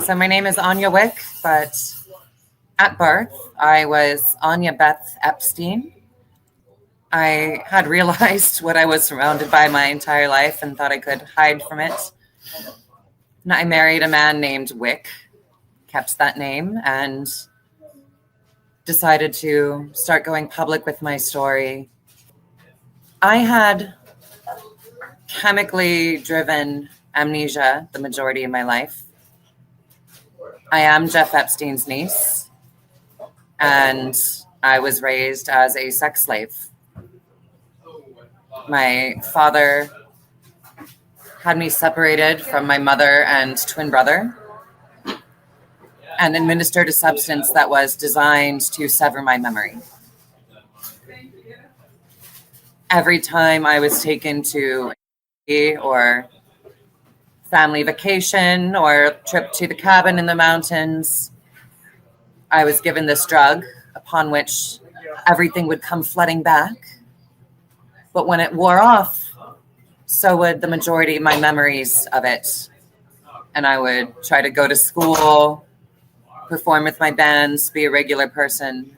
So my name is Anya Wick, but at birth I was Anya Beth Epstein. I had realized what I was surrounded by my entire life and thought I could hide from it. And I married a man named Wick, kept that name, and decided to start going public with my story. I had chemically driven amnesia the majority of my life. I am Jeff Epstein's niece, and I was raised as a sex slave. My father had me separated from my mother and twin brother and administered a substance that was designed to sever my memory. Every time I was taken to or family vacation or trip to the cabin in the mountains, I was given this drug upon which everything would come flooding back. But when it wore off, so would the majority of my memories of it. And I would try to go to school, perform with my bands, be a regular person.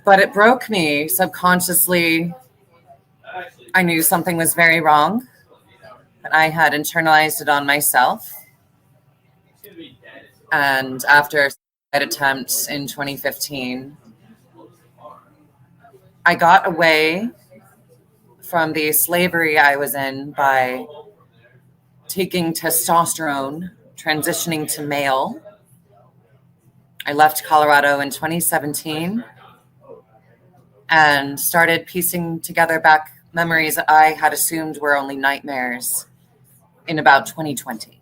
But it broke me subconsciously. I knew something was very wrong, but I had internalized it on myself. And after a suicide attempt in 2015, I got away from the slavery I was in by taking testosterone, transitioning to male. I left Colorado in 2017 and started piecing together back memories that I had assumed were only nightmares in about 2020.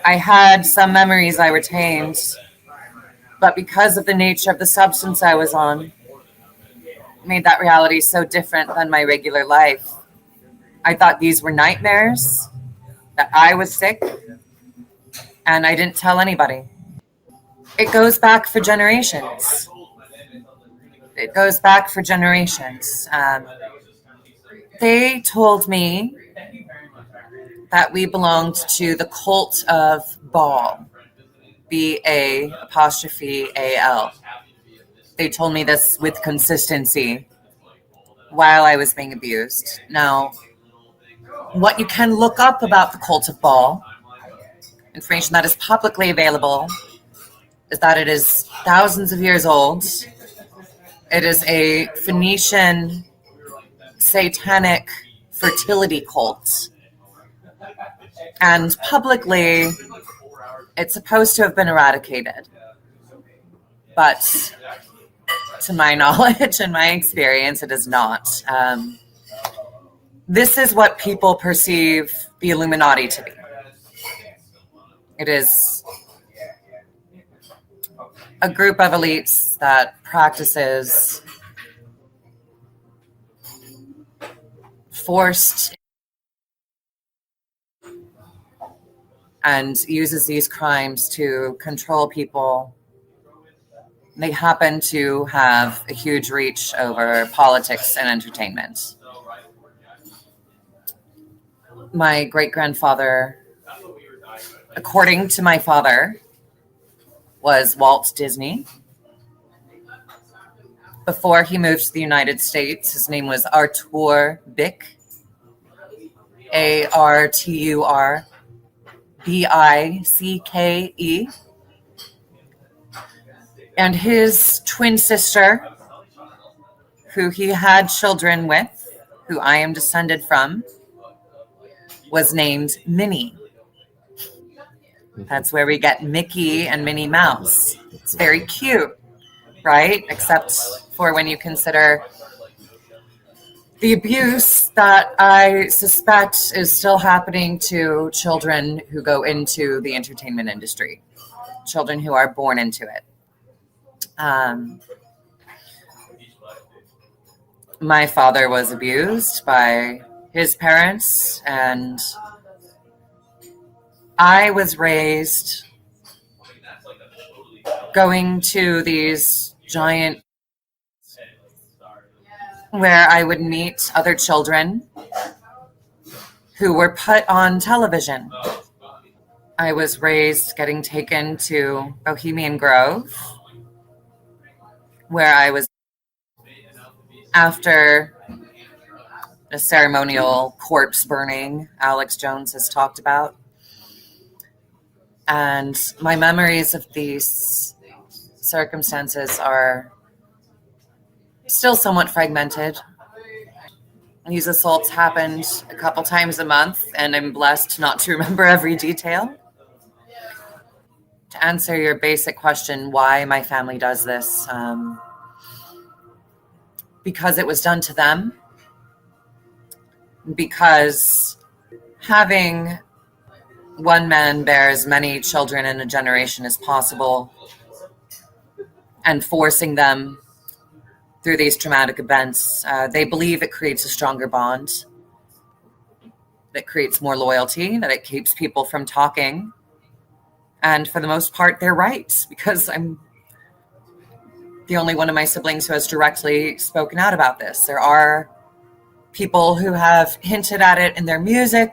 I had some memories I retained, but because of the nature of the substance I was on, made that reality so different than my regular life. I thought these were nightmares, that I was sick, and I didn't tell anybody. It goes back for generations. It goes back for generations. They told me that we belonged to the cult of Baal, Baal. They told me this with consistency while I was being abused. Now, what you can look up about the cult of Baal, information that is publicly available, is that it is thousands of years old. It is a Phoenician satanic fertility cult. And publicly, it's supposed to have been eradicated. But to my knowledge and my experience, it is not. This is what people perceive the Illuminati to be. It is a group of elites that practices forced and uses these crimes to control people. They happen to have a huge reach over politics and entertainment. My great-grandfather, according to my father, was Walt Disney. Before he moved to the United States, his name was Artur Bick, Arturbicke. And his twin sister, who he had children with, who I am descended from, was named Minnie. That's where we get Mickey and Minnie Mouse. It's very cute, right? Except for when you consider the abuse that I suspect is still happening to children who go into the entertainment industry, children who are born into it. My father was abused by his parents, and I was raised going to these giant where I would meet other children who were put on television. I was raised getting taken to Bohemian Grove, where I was after a ceremonial corpse burning Alex Jones has talked about. And my memories of these circumstances are still somewhat fragmented. These assaults happened a couple times a month, and I'm blessed not to remember every detail. To answer your basic question, why my family does this, because it was done to them, because having one man bear as many children in a generation as possible and forcing them through these traumatic events, they believe it creates a stronger bond, that creates more loyalty, that it keeps people from talking. And for the most part, they're right, because I'm the only one of my siblings who has directly spoken out about this. There are people who have hinted at it in their music.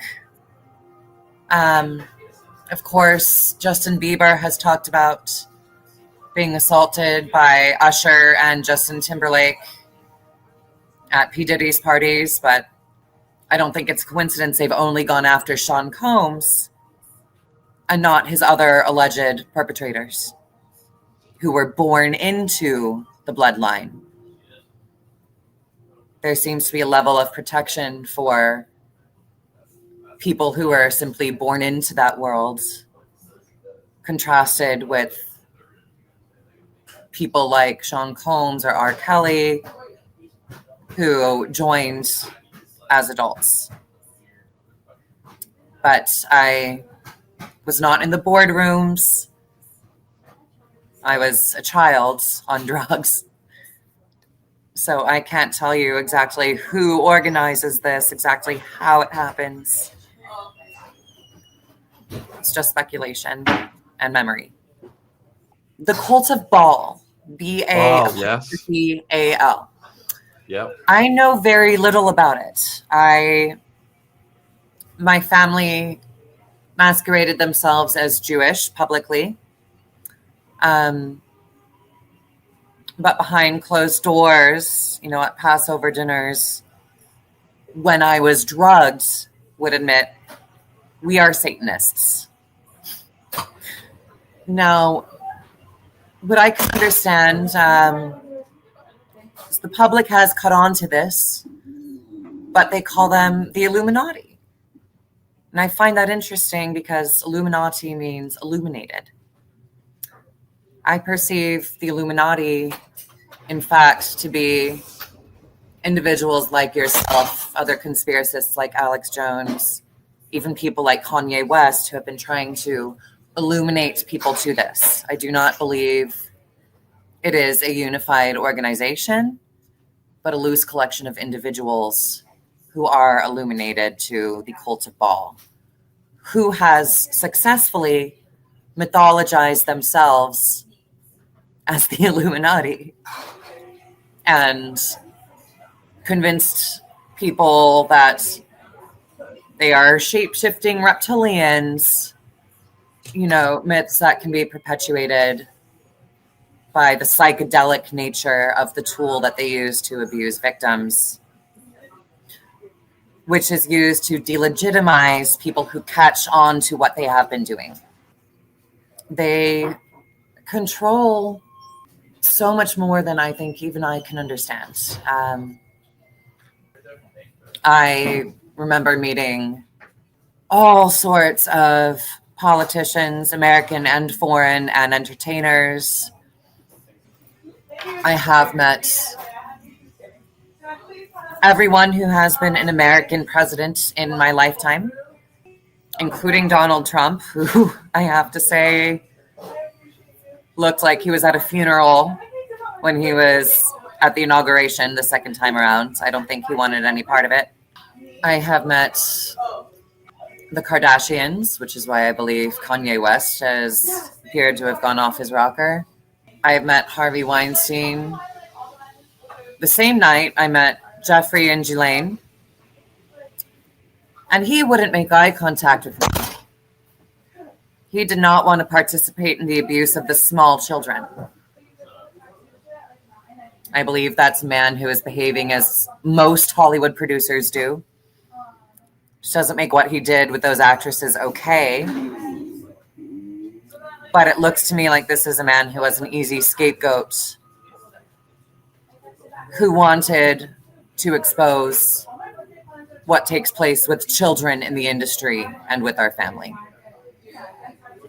Of course, Justin Bieber has talked about being assaulted by Usher and Justin Timberlake at P. Diddy's parties, but I don't think it's a coincidence they've only gone after Sean Combs and not his other alleged perpetrators who were born into the bloodline. There seems to be a level of protection for people who are simply born into that world, contrasted with people like Sean Combs or R. Kelly, who joined as adults. But I was not in the boardrooms. I was a child on drugs. So I can't tell you exactly who organizes this, exactly how it happens. It's just speculation and memory. The Cult of Baal, B-A-L. Yep. I know very little about it. My family masqueraded themselves as Jewish publicly. But behind closed doors, at Passover dinners, when I was drugged, would admit, we are Satanists. Now, what I can understand, is the public has caught on to this, but they call them the Illuminati. And I find that interesting because Illuminati means illuminated. I perceive the Illuminati, in fact, to be individuals like yourself, other conspiracists like Alex Jones, even people like Kanye West who have been trying to illuminate people to this. I do not believe it is a unified organization, but a loose collection of individuals who are illuminated to the Cult of Baal, who has successfully mythologized themselves as the Illuminati and convinced people that they are shape-shifting reptilians, myths that can be perpetuated by the psychedelic nature of the tool that they use to abuse victims, which is used to delegitimize people who catch on to what they have been doing. They control so much more than I think even I can understand. I remember meeting all sorts of politicians, American and foreign, and entertainers. I have met everyone who has been an American president in my lifetime, including Donald Trump, who I have to say looked like he was at a funeral when he was at the inauguration the second time around. I don't think he wanted any part of it. I have met the Kardashians, which is why I believe Kanye West has appeared to have gone off his rocker. I have met Harvey Weinstein. The same night, I met Jeffrey and Ghislaine. And he wouldn't make eye contact with me. He did not want to participate in the abuse of the small children. I believe that's a man who is behaving as most Hollywood producers do. Which doesn't make what he did with those actresses okay. But it looks to me like this is a man who was an easy scapegoat, who wanted to expose what takes place with children in the industry and with our family.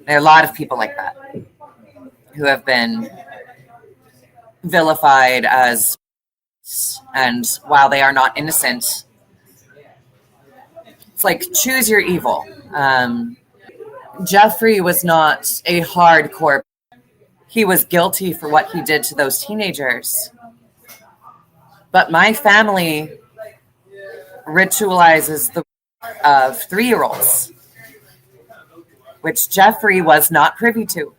There are a lot of people like that who have been vilified as, and while they are not innocent, it's like choose your evil. Jeffrey was not a hardcore. He was guilty for what he did to those teenagers. But my family ritualizes the of 3-year-olds, which Jeffrey was not privy to.